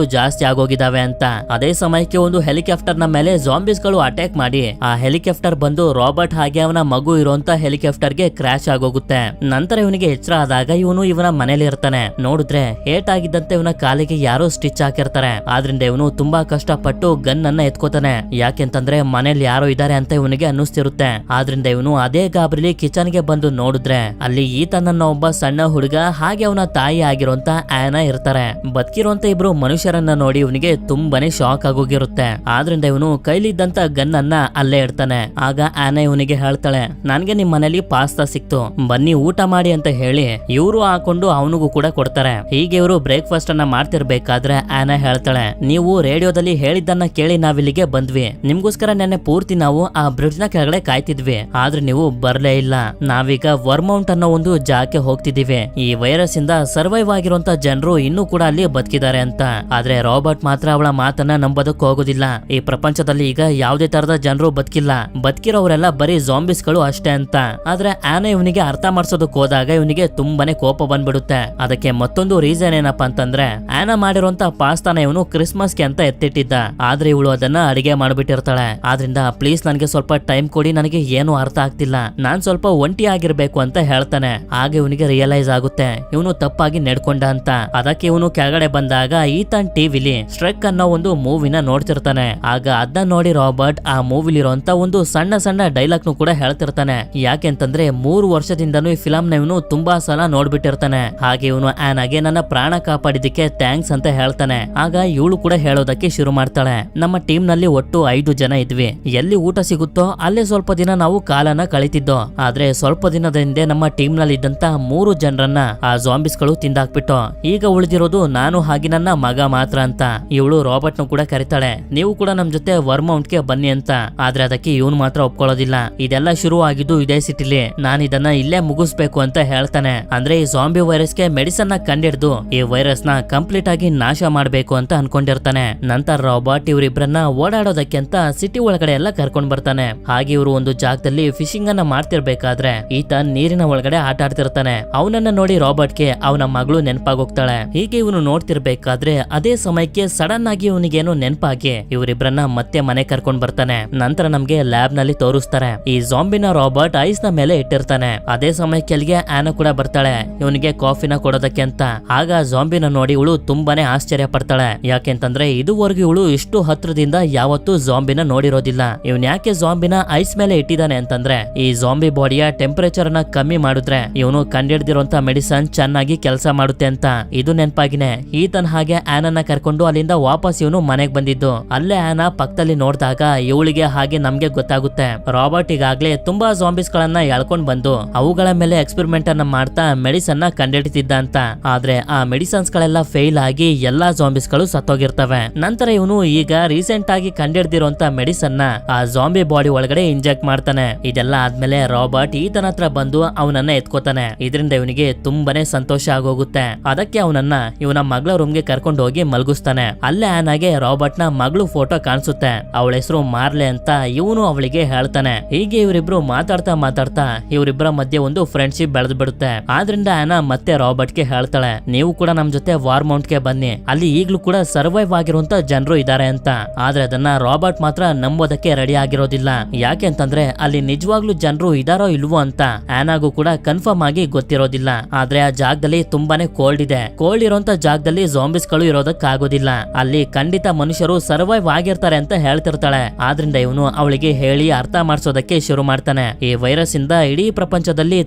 ಜಾಸ್ತಿ ಆಗೋಗಿದಾವೆ ಅಂತ. ಅದೇ ಸಮಯಕ್ಕೆ ಒಂದು ಹೆಲಿಕಾಪ್ಟರ್ ನ ಮೇಲೆ ಜಾಂಬಿಸ್ ಗಳು ಅಟ್ಯಾಕ್ ಮಾಡಿ ಆ ಹೆಲಿಕಾಪ್ಟರ್ ಬಂದು ರಾಬರ್ಟ್ ಹಾಗೆ ಅವನ ಮಗು ಇರುವಂತ ಹೆಲಿಕಾಪ್ಟರ್ ಗೆ ಕ್ರಾಶ್ ಆಗೋಗುತ್ತೆ. ನಂತರ ಇವನಿಗೆ ಎಚ್ಚರ ಆದಾಗ ಇವನು ಇವನ ಮನೇಲಿ ಇರ್ತಾನೆ. ನೋಡಿದ್ರೆ ಹೇಟ್ ಆಗಿದ್ದಂತೆ ಇವನ ಕಾಲಿಗೆ ಯಾರೋ ಸ್ಟಿಚ್ ಹಾಕಿರ್ತಾರೆ. ಆದ್ರಿಂದ ಇವನು ತುಂಬಾ ಕಷ್ಟಪಟ್ಟು ಗನ್ ಅನ್ನ ಎತ್ಕೋತಾನೆ. ಯಾಕೆಂತಂದ್ರೆ ಮನೇಲಿ ಯಾರೋ ಇದಾರೆ ಅಂತ ಇವನಿಗೆ ಅನ್ನಿಸ್ತಿರುತ್ತೆ. ಆದ್ರಿಂದ ಇವನು ಅದೇ ಗಾಬರಿಲಿ ಕಿಚನ್ ಗೆ ಬಂದು ನೋಡಿದ್ರೆ ಅಲ್ಲಿ ಈತನ್ ಅನ್ನೋ ಒಬ್ಬ ಸಣ್ಣ ಹುಡುಗ ಹಾಗೆ ಅವನ ತಾಯಿ ಆಗಿರುವಂತ ಆನಾ ಇರ್ತಾರೆ. ಬದುಕಿರುವಂತ ಇಬ್ರು ಮನುಷ್ಯರನ್ನ ನೋಡಿ ಇವನಿಗೆ ತುಂಬಾನೇ ಶಾಕ್ ಆಗೋಗಿರುತ್ತೆ. ಆದ್ರಿಂದ ಇವನು ಕೈಲಿದ್ದಂತ ಗನ್ ಅನ್ನ ಅಲ್ಲೇ ಇಡ್ತಾನೆ. ಆಗ ಆನಾ ಇವನಿಗೆ ಹೇಳ್ತಾಳೆ, ನನ್ಗೆ ನಿಮ್ ಮನೇಲಿ ಪಾಸ್ತಾ ಸಿಕ್ತು, ಬನ್ನಿ ಊಟ ಮಾಡಿ ಅಂತ ಹೇಳಿ ಇವರು ಹಾಕೊಂಡು ಅವನಿಗೂ ಕೂಡ ಕೊಡ್ತಾರೆ. ಹೀಗೆ ಇವರು ಬ್ರೇಕ್ಫಾಸ್ಟ್ ಅನ್ನ ಮಾಡ್ತಿರ್ಬೇಕಾದ್ರೆ ಆನಾ ಹೇಳ್ತಾಳೆ, ನೀವು ರೇಡಿಯೋದಲ್ಲಿ ಹೇಳಿದ್ದನ್ನ ಕೇಳಿ ನಾವಿಲ್ಲಿಗೆ ಬಂದ್ವಿ. ನಿಮ್ಗೋಸ್ಕರ ನೆನ್ನೆ ಪೂರ್ತಿ ನಾವು ಆ ಬ್ರಿಡ್ಜ್ ನ ಕೆಳಗಡೆ ಕಾಯ್ತಿದ್ವಿ. ಆದ್ರೆ ನೀವು ಬರ್ಲೇ ಇಲ್ಲ. ನಾವೀಗ ವರ್ಮೌಂಟ್ ಅನ್ನೋ ಒಂದು ಜಾಗಕ್ಕೆ ಹೋಗ್ತಿದೀವಿ. ಈ ವೈರಸ್ ಇಂದ ಸರ್ವೈವ್ ಆಗಿರುವಂತ ಜನರು ಇನ್ನೂ ಕೂಡ ಅಲ್ಲಿ ಬದುಕಿದ್ದಾರೆ ಅಂತ. ಆದ್ರೆ ರಾಬರ್ಟ್ ಮಾತ್ರ ಅವಳ ಮಾತನ್ನ ನಂಬೋದಕ್ಕೆ ಹೋಗೋದಿಲ್ಲ. ಈ ಪ್ರಪಂಚದಲ್ಲಿ ಈಗ ಯಾವುದೇ ತರದ ಜನರು ಬದುಕಿಲ್ಲ, ಬದುಕಿರೋರೆಲ್ಲ ಬರೀ ಜಾಂಬಿಸ್ ಗಳು ಅಷ್ಟೇ ಅಂತ. ಆದ್ರೆ ಆನಾ ಇವನಿಗೆ ಅರ್ಥ ಮಾಡ್ಸೋದಕ್ಕೆ ಹೋದಾಗ ಇವನಿಗೆ ತುಂಬಾನೇ ಕೋಪ ಬಂದ್ಬಿಡುತ್ತೆ. ಅದಕ್ಕೆ ಮತ್ತೊಂದು ರೀಸನ್ ಏನಪ್ಪಾ ಅಂತಂದ್ರೆ ಆನಾ ಮಾಡಿರುವಂತ ಪಾಸ್ತಾನ ಇವನು ಕ್ರಿಸ್ಮಸ್ಗೆ ಅಂತ ಎತ್ತಿಟ್ಟಿದ್ದ. ಆದ್ರೆ ಇವಳು ಅದನ್ನ ಅಡಿಗೆ ಮಾಡ್ಬಿಟ್ಟಿರ್ತಾಳೆ. ಆದ್ರಿಂದ ಪ್ಲೀಸ್ ನನಗೆ ಸ್ವಲ್ಪ ಟೈಮ್ ಕೊಡಿ, ನನಗೆ ಏನು ಅರ್ಥ ಆಗ್ತಿಲ್ಲ, ನಾನ್ ಸ್ವಲ್ಪ ಒಂಟಿ ಆಗಿರ್ಬೇಕು ಅಂತ ಹೇಳ್ತಾನೆ. ಆಗ ಇವನಿಗೆ ರಿಯಲೈಸ್ ಆಗುತ್ತೆ ಇವನು ತಪ್ಪಾಗಿ ನಡ್ಕೊಂಡ ಅಂತ. ಅದಕ್ಕೆ ಇವನು ಕೆಳಗಡೆ ಬಂದಾಗ ಈತನ್ ಟಿವಿಲಿ ಸ್ಟ್ರೈಕ್ ಅನ್ನೋ ಒಂದು ಮೂವಿನ ನೋಡ್ತಿರ್ತಾನೆ. ಆಗ ಅದನ್ನ ನೋಡಿ ರಾಬರ್ಟ್ ಆ ಮೂವಿಲಿರುವಂತ ಒಂದು ಸಣ್ಣ ಸಣ್ಣ ಡೈಲಾಗ್ ನು ಕೂಡ ಹೇಳ್ತಿರ್ತಾನೆ. ಯಾಕೆಂತಂದ್ರೆ 3 ವರ್ಷದಿಂದನೂ ಈ ಫಿಲಂ ನ ಇವನು ತುಂಬಾ ಸಲ ನೋಡ್ಬಿಟ್ಟಿರ್ತಾನೆ. ಹಾಗೆ ಇವನು ಆನಾಗೆ ನನ್ನ ಪ್ರಾಣ ಕಾಪಾಡಿದಕ್ಕೆ ಥ್ಯಾಂಕ್ಸ್ ಅಂತ ಹೇಳ್ತಾನೆ. ಆಗ ಇವಳು ಕೂಡ ಹೇಳೋದಕ್ಕೆ ಶುರು ಮಾಡ್ತಾಳೆ, ನಮ್ಮ ಟೀಮ್ ನಲ್ಲಿ ಒಟ್ಟು 5 ಜನ ಇದ್ವಿ. ಎಲ್ಲಿ ಊಟ ಸಿಗುತ್ತೋ ಅಲ್ಲೇ ಸ್ವಲ್ಪ ದಿನ ನಾವು ಕಾಲನ ಕಳಿತಿದ್ದೋ. ಆದ್ರೆ ಸ್ವಲ್ಪ ದಿನದ ಹಿಂದೆ ನಮ್ಮ ಟೀಮ್ ನಲ್ಲಿ ಇದ್ದಂತ 3 ಜನರನ್ನ ಆ ಜಾಂಬಿಸ್ ಗಳು ತಿಂದಾಕ್ಬಿಟ್ಟು ಈಗ ಉಳಿದಿರೋದು ನಾನು ಹಾಗೆ ನನ್ನ ಮಗ ಮಾತ್ರ ಅಂತ. ಇವಳು ರಾಬರ್ಟ್ ನು ಕೂಡ ಕರಿತಾಳೆ, ನೀವು ಕೂಡ ನಮ್ ಜೊತೆ ವರ್ಮೌಂಟ್ ಗೆ ಬನ್ನಿ ಅಂತ. ಆದ್ರೆ ಅದಕ್ಕೆ ಇವನು ಮಾತ್ರ ಒಪ್ಕೊಳ್ಳೋದಿಲ್ಲ. ಇದೆಲ್ಲ ಶುರು ಆಗಿದ್ದು ಇದೇ ಸಿಟಿಲಿ, ನಾನು ಇದನ್ನ ಇಲ್ಲೇ ಮುಗಿಸ್ಬೇಕು ಅಂತ ಹೇಳ್ತಾನೆ. ಅಂದ್ರೆ ಈ ಜಾಂಬಿ ವೈರಸ್ ಗೆ ಮೆಡಿಸನ್ ನ ಕಂಡಿಡ್ದು ಈ ವೈರಸ್ ನ ಕಂಪ್ಲೀಟ್ ಆಗಿ ನಾಶ ಮಾಡ್ಬೇಕು ಅಂತ ಅನ್ಕೊಂಡಿರ್ತಾನೆ. ನಂತರ ರಾಬರ್ಟ್ ಇವರಿಬ್ರನ್ನ ಓಡಾಡೋದಕ್ಕೆ ಅಂತ ಸಿಟಿ ಒಳಗಡೆ ಎಲ್ಲ ಕರ್ಕೊಂಡ್ ಬರ್ತಾನೆ. ಹಾಗೆ ಇವರು ಒಂದು ಜಾಗದಲ್ಲಿ ಫಿಶಿಂಗ್ ಅನ್ನ ಮಾಡ್ತಿರ್ಬೇಕಾದ್ರೆ ಈತ ನೀರಿನ ಒಳಗಡೆ ಆಟ ಆಡ್ತಿರ್ತಾನೆ. ಅವನನ್ನ ನೋಡಿ ರಾಬರ್ಟ್ ಗೆ ಅವನ ಮಗಳು ನೆನಪಾಗೋಗ್ತಾಳೆ. ಹೀಗೆ ಇವನು ನೋಡ್ತಿರ್ಬೇಕಾದ್ರೆ ಅದೇ ಸಮಯಕ್ಕೆ ಸಡನ್ ಆಗಿ ಇವನಿಗೇನು ನೆನಪಾಗಿ ಇವರಿಬ್ರನ್ನ ಮತ್ತೆ ಮನೆ ಕರ್ಕೊಂಡ್ ಬರ್ತಾನೆ. ನಂತರ ನಮ್ಗೆ ಲ್ಯಾಬ್ ನಲ್ಲಿ ತೋರಿಸ್ತಾರೆ ಈ ಜಾಂಬಿನ ರಾಬರ್ಟ್ ಐಸ್ ನ ಮೇಲೆ ಇಟ್ಟಿರ್ತಾನೆ. ಅದೇ ಸಮಯಕ್ಕೆ ಅಲ್ಲಿಗೆ ಆನಾ ಕೂಡ ಬರ್ತಾಳೆ ಇವನಿಗೆ ಕಾಫಿನ ಕೊಡೋದಕ್ಕೆ ಅಂತ. ಆಗ ಜಾಂಬಿನ ನೋಡಿ ಇವಳು ತುಂಬಾನೇ ಆಶ್ಚರ್ಯ ಪಡ್ತಾಳೆ. ಯಾಕೆಂತಂದ್ರೆ ಇದುವರೆಗೂ ಇವಳು ಇಷ್ಟು ಹತ್ರದಿಂದ ಯಾವತ್ತೂ ಜಾಂಬಿನ ನೋಡಿರೋದಿಲ್ಲ. ಇವನ್ ಯಾಕೆ ಜಾಂಬಿನ ಐಸ್ ಮೇಲೆ ಇಟ್ಟಿದ್ದಾನೆ ಅಂತಂದ್ರೆ ಈ ಜಾಂಬಿ ಬಾಡಿಯ ಟೆಂಪರೇಚರ್ ನ ಕಮ್ಮಿ ಮಾಡಿದ್ರೆ ಇವನು ಕಂಡಿಡ್ದಿರುವಂತ ಮೆಡಿಸನ್ ಚೆನ್ನಾಗಿ ಕೆಲಸ ಮಾಡುತ್ತೆ ಅಂತ. ಇದು ನೆನಪಾಗಿನೇ ಈತನ್ ಹಾಗೆ ಆನನ್ನ ಕರ್ಕೊಂಡು ಅಲ್ಲಿಂದ ವಾಪಸ್ ಇವನು ಮನೆಗ್ ಬಂದಿದ್ದು. ಅಲ್ಲೇ ಆನಾ ಪಕ್ಕದಲ್ಲಿ ನೋಡಿದಾಗ ಇವಳಿಗೆ ಹಾಗೆ ನಮ್ಗೆ ಗೊತ್ತಾಗುತ್ತೆ ರಾಬರ್ಟ್ ಈಗಾಗ್ಲೇ ತುಂಬಾ ಜಾಂಬಿಸ್ ಗಳನ್ನ ಎಳ್ಕೊಂಡ್ ಬಂದು ಅವುಗಳ ಮೇಲೆ ಎಕ್ಸ್ಪೆರಿಮೆಂಟ್ ಅನ್ನ ಮಾಡ್ತಾ ಮೆಡಿಸನ್ ನ ಕಂಡಿಡ್ತಿದ್ದ ಅಂತ. ಆದ್ರೆ ಆ ಮೆಡಿಸನ್ಸ್ ಗಳೆಲ್ಲ ಫೇಲ್ ಆಗಿ ಎಲ್ಲಾ ಜಾಂಬಿಸ್ ಗಳು ಸತ್ತೋಗಿರ್ತವೆ. ನಂತರ ಇವನು ಈಗ ರೀಸೆಂಟ್ ಆಗಿ ಕಂಡಿಡ್ದಿರುವಂತ ಮೆಡಿಸನ್ ನ ಆ ಜಾಂಬಿ ಬಾಡಿ ಒಳಗಡೆ ಇಂಜೆಕ್ಟ್ ಮಾಡ್ತಾನೆ. ಇದೆಲ್ಲ ಆದ್ಮೇಲೆ ರಾಬರ್ಟ್ ಈತನ ಹತ್ರ ಬಂದು ಅವನನ್ನ ಎತ್ಕೋತಾನೆ. ಇದರಿಂದ ಇವನಿಗೆ ತುಂಬಾನೇ ಸಂತೋಷ ಆಗೋಗುತ್ತೆ. ಅದಕ್ಕೆ ಅವನನ್ನ ಇವನ ಮಗಳ ರೂಮ್ಗೆ ಕರ್ಕೊಂಡು ಹೋಗಿ ಮಲಗಿಸ್ತಾನೆ. ಅಲ್ಲೇ ಆನಾಗೆ ರಾಬರ್ಟ್ ನ ಮಗಳು ಫೋಟೋ ಕಾಣಿಸುತ್ತೆ. ಅವಳ ಹೆಸರು ಮಾರ್ಲೆ ಅಂತ ಇವನು ಅವಳಿಗೆ ಹೇಳ್ತಾನೆ. ಹೀಗೆ ಇವರಿಬ್ರು ಮಾತಾಡ್ತಾ ಇವರಿಬ್ಬರ ಮಧ್ಯೆ ಒಂದು ಫ್ರೆಂಡ್ಶಿಪ್ ಬೆಳೆದು ಬಿಡುತ್ತೆ. ಆದ್ರಿಂದ ಆನಾ ಮತ್ತೆ ರಾಬರ್ಟ್ ಗೆ ಹೇಳ್ತಾಳೆ, ನೀವು ಕೂಡ ನಮ್ ಜೊತೆ ವಾರ್ಮೌಂಟ್ ಗೆ ಬನ್ನಿ, ಅಲ್ಲಿ ಈಗ್ಲೂ ಕೂಡ ಸರ್ವೈವ್ ಆಗಿರುವಂತ ಜನರು ಇದಾರೆ ಅಂತ. ಆದ್ರೆ ಅದನ್ನ ರಾಬರ್ಟ್ ಮಾತ್ರ ನಂಬೋದಕ್ಕೆ ರೆಡಿ ಆಗಿರೋದಿಲ್ಲ. ಯಾಕೆ ಅಂತಂದ್ರೆ ಅಲ್ಲಿ ನಿಜವಾಗ್ಲೂ ಜನರು ಇದಾರೋ ಇಲ್ವೋ ಅಂತ ಆನಾಗೂ ಕೂಡ ಕನ್ಫರ್ಮ್ ಆಗಿ ಗೊತ್ತಿರೋದಿಲ್ಲ. ಆದ್ರೆ ಆ ಜಾಗದಲ್ಲಿ ತುಂಬಾನೇ ಕೋಲ್ಡ್ ಇದೆ. ಕೋಲ್ಡ್ ಇರೋಂತ ಜಾಗದಲ್ಲಿ ಜಾಂಬಿಸ್ ಗಳು ಇರೋದಕ್ಕಾಗೋದಿಲ್ಲ. ಅಲ್ಲಿ ಖಂಡಿತ ಮನುಷ್ಯರು ಸರ್ವೈವ್ ಆಗಿರ್ತಾರೆ ಅಂತ ಹೇಳ್ತಿರ್ತಾಳೆ. ಆದ್ರಿಂದ ಇವನು ಅವಳಿಗೆ ಹೇಳಿ ಅರ್ಥ ಮಾಡಿಸೋದಕ್ಕೆ ಶುರು ಮಾಡ್ತಾನೆ. ಈ ವೈರಸ್ ಇಂದ ಇಡೀ ಪ್ರಪಂಚದಲ್ಲಿ